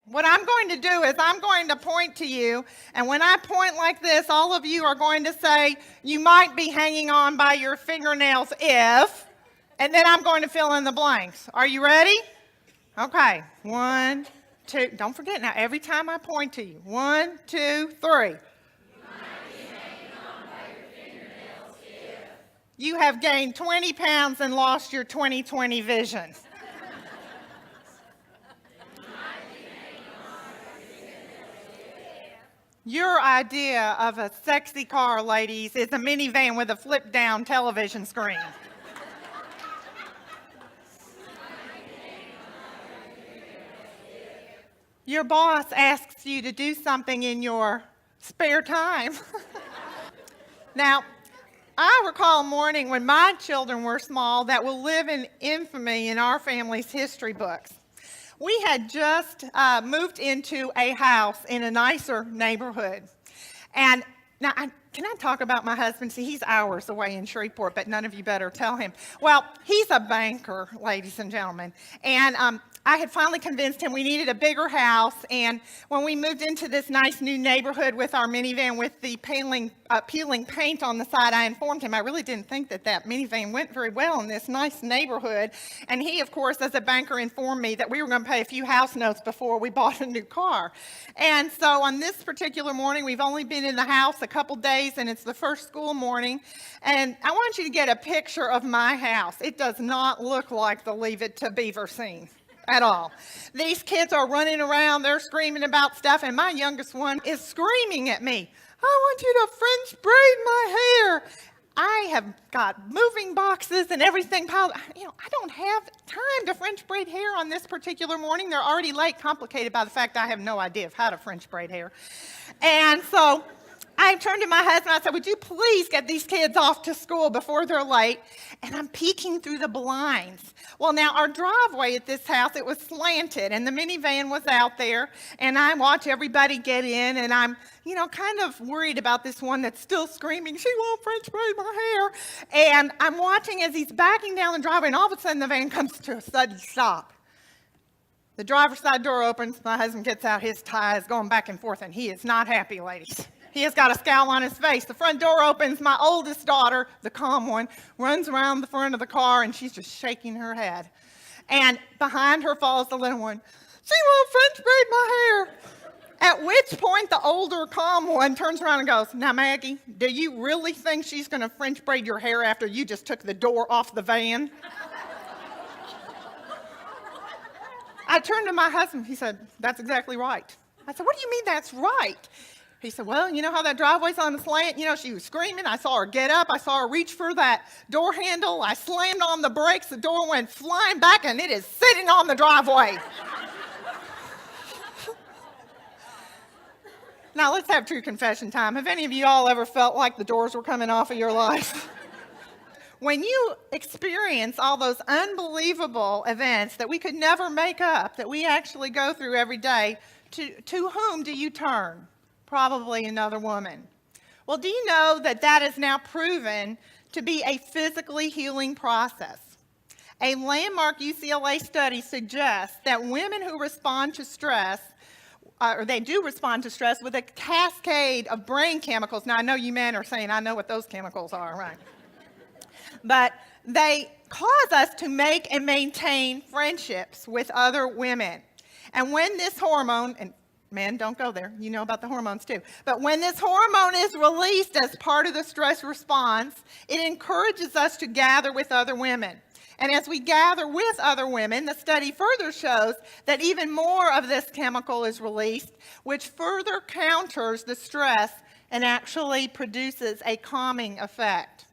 What I'm going to do is I'm going to point to you, and when I point like this, all of you are going to say, you might be hanging on by your fingernails if, and then I'm going to fill in the blanks. Are you ready? Okay, 1, 2, don't forget now, every time I point to you, 1, 2, 3. You have gained 20 pounds and lost your 20/20 vision. Your idea of a sexy car, ladies, is a minivan with a flip-down television screen. Your boss asks you to do something in your spare time. Now, I recall a morning when my children were small that will live in infamy in our family's history books. We had just moved into a house in a nicer neighborhood. And now, can I talk about my husband? See, he's hours away in Shreveport, but none of you better tell him. Well, he's a banker, ladies and gentlemen. And I had finally convinced him we needed a bigger house. And when we moved into this nice new neighborhood with our minivan with the peeling paint on the side, I informed him I really didn't think that minivan went very well in this nice neighborhood. And he, of course, as a banker, informed me that we were going to pay a few house notes before we bought a new car. And so on this particular morning, we've only been in the house a couple days, and it's the first school morning. And I want you to get a picture of my house. It does not look like the Leave It to Beaver scene at all. These kids are running around, they're screaming about stuff, and my youngest one is screaming at me, I want you to French braid my hair. I have got moving boxes and everything piled. I don't have time to French braid hair on this particular morning. They're already late, complicated by the fact I have no idea of how to French braid hair. And so I turned to my husband, I said, would you please get these kids off to school before they're late? And I'm peeking through the blinds. Well, now, our driveway at this house, it was slanted, and the minivan was out there, and I watch everybody get in, and I'm, kind of worried about this one that's still screaming, she won't French braid my hair. And I'm watching as he's backing down the driveway, and all of a sudden the van comes to a sudden stop. The driver's side door opens, my husband gets out, his tie is going back and forth, and he is not happy, ladies. He has got a scowl on his face. The front door opens. My oldest daughter, the calm one, runs around the front of the car, and she's just shaking her head. And behind her falls the little one. She won't French braid my hair. At which point, the older, calm one turns around and goes, now, Maggie, do you really think she's going to French braid your hair after you just took the door off the van? I turned to my husband. He said, that's exactly right. I said, what do you mean that's right? He said, well, you know how that driveway's on the slant? She was screaming. I saw her get up. I saw her reach for that door handle. I slammed on the brakes. The door went flying back, and it is sitting on the driveway. Now, let's have true confession time. Have any of you all ever felt like the doors were coming off of your life? When you experience all those unbelievable events that we could never make up, that we actually go through every day, to whom do you turn? Probably another woman. Well, do you know that is now proven to be a physically healing process? A landmark UCLA study suggests that women who respond to stress, or they do respond to stress with a cascade of brain chemicals. Now, I know you men are saying, I know what those chemicals are, right? But they cause us to make and maintain friendships with other women. And when this hormone, and men, don't go there. You know about the hormones too. But when this hormone is released as part of the stress response, it encourages us to gather with other women. And as we gather with other women, the study further shows that even more of this chemical is released, which further counters the stress and actually produces a calming effect.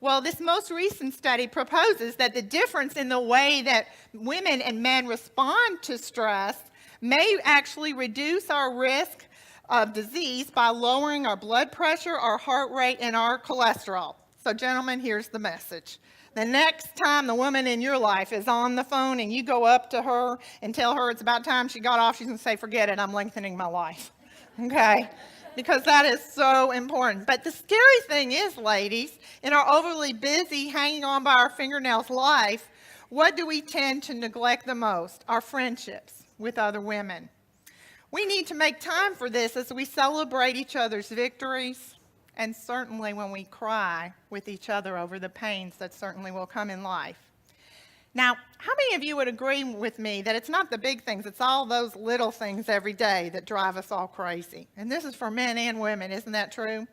Well, this most recent study proposes that the difference in the way that women and men respond to stress may actually reduce our risk of disease by lowering our blood pressure, our heart rate, and our cholesterol. So, gentlemen, here's the message. The next time the woman in your life is on the phone and you go up to her and tell her it's about time she got off, she's going to say, forget it, I'm lengthening my life. Okay? Because that is so important. But the scary thing is, ladies, in our overly busy, hanging on by our fingernails life, what do we tend to neglect the most? Our friendships with other women. We need to make time for this as we celebrate each other's victories, and certainly when we cry with each other over the pains that certainly will come in life. Now, how many of you would agree with me that it's not the big things, it's all those little things every day that drive us all crazy? And this is for men and women, isn't that true?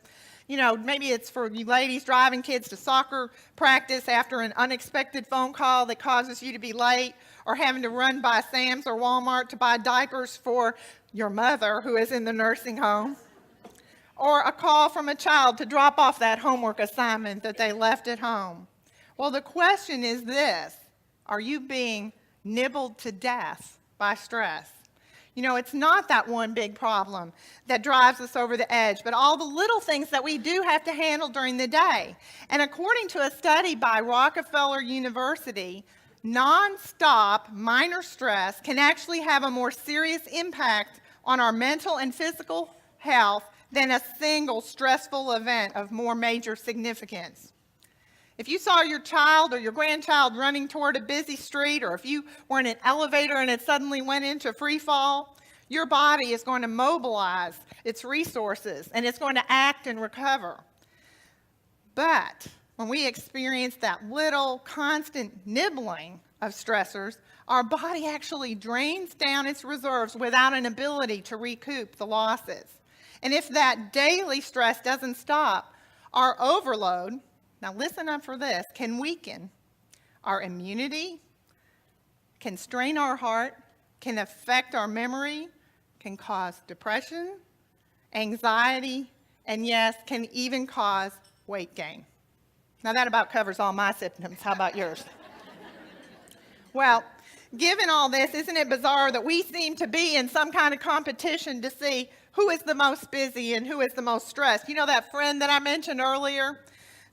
You know, maybe it's for you ladies driving kids to soccer practice after an unexpected phone call that causes you to be late, or having to run by Sam's or Walmart to buy diapers for your mother who is in the nursing home, or a call from a child to drop off that homework assignment that they left at home. Well, the question is this: are you being nibbled to death by stress? You know, it's not that one big problem that drives us over the edge, but all the little things that we do have to handle during the day. And according to a study by Rockefeller University, non-stop minor stress can actually have a more serious impact on our mental and physical health than a single stressful event of more major significance. If you saw your child or your grandchild running toward a busy street, or if you were in an elevator and it suddenly went into free fall, your body is going to mobilize its resources and it's going to act and recover. But when we experience that little constant nibbling of stressors, our body actually drains down its reserves without an ability to recoup the losses. And if that daily stress doesn't stop, our overload, now listen up for this, can weaken our immunity, can strain our heart, can affect our memory, can cause depression, anxiety, and yes, can even cause weight gain. Now that about covers all my symptoms. How about yours? Well, given all this, isn't it bizarre that we seem to be in some kind of competition to see who is the most busy and who is the most stressed? You know that friend that I mentioned earlier?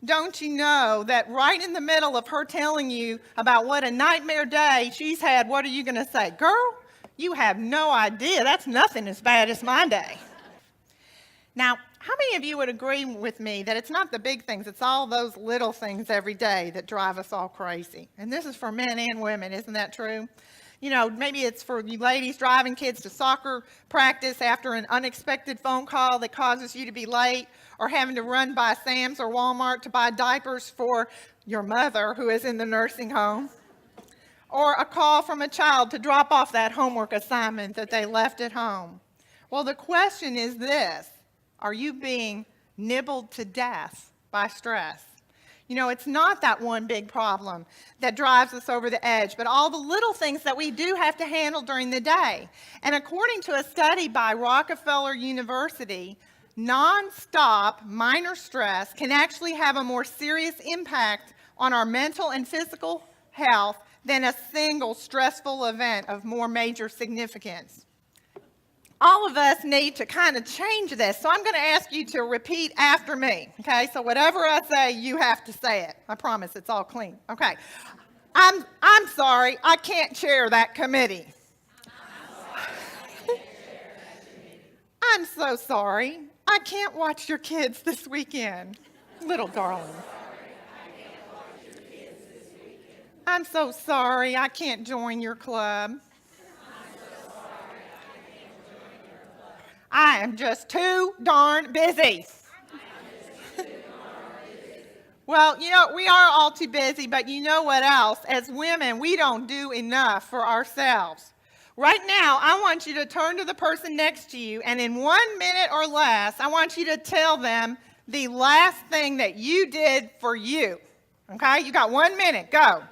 Don't you know that right in the middle of her telling you about what a nightmare day she's had, what are you going to say? Girl, you have no idea. That's nothing as bad as my day. Now, how many of you would agree with me that it's not the big things, it's all those little things every day that drive us all crazy? And this is for men and women, isn't that true? You know, maybe it's for you ladies driving kids to soccer practice after an unexpected phone call that causes you to be late, or having to run by Sam's or Walmart to buy diapers for your mother who is in the nursing home, or a call from a child to drop off that homework assignment that they left at home. Well, the question is this: are you being nibbled to death by stress? You know, it's not that one big problem that drives us over the edge, but all the little things that we do have to handle during the day. And according to a study by Rockefeller University, non-stop minor stress can actually have a more serious impact on our mental and physical health than a single stressful event of more major significance. All of us need to kind of change this. So I'm going to ask you to repeat after me. Okay? So whatever I say, you have to say it. I promise it's all clean. Okay. I'm sorry, I can't chair that committee. I'm so sorry, I can't watch your kids this weekend. Little darling. I'm so sorry, I can't join your club. I am just too darn busy. Well, you know, we are all too busy, but you know what else? As women, we don't do enough for ourselves. Right now, I want you to turn to the person next to you, and in 1 minute or less, I want you to tell them the last thing that you did for you. Okay? You got 1 minute. Go.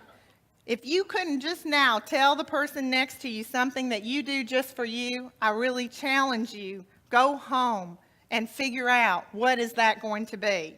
If you couldn't just now tell the person next to you something that you do just for you, I really challenge you, go home and figure out what is that going to be.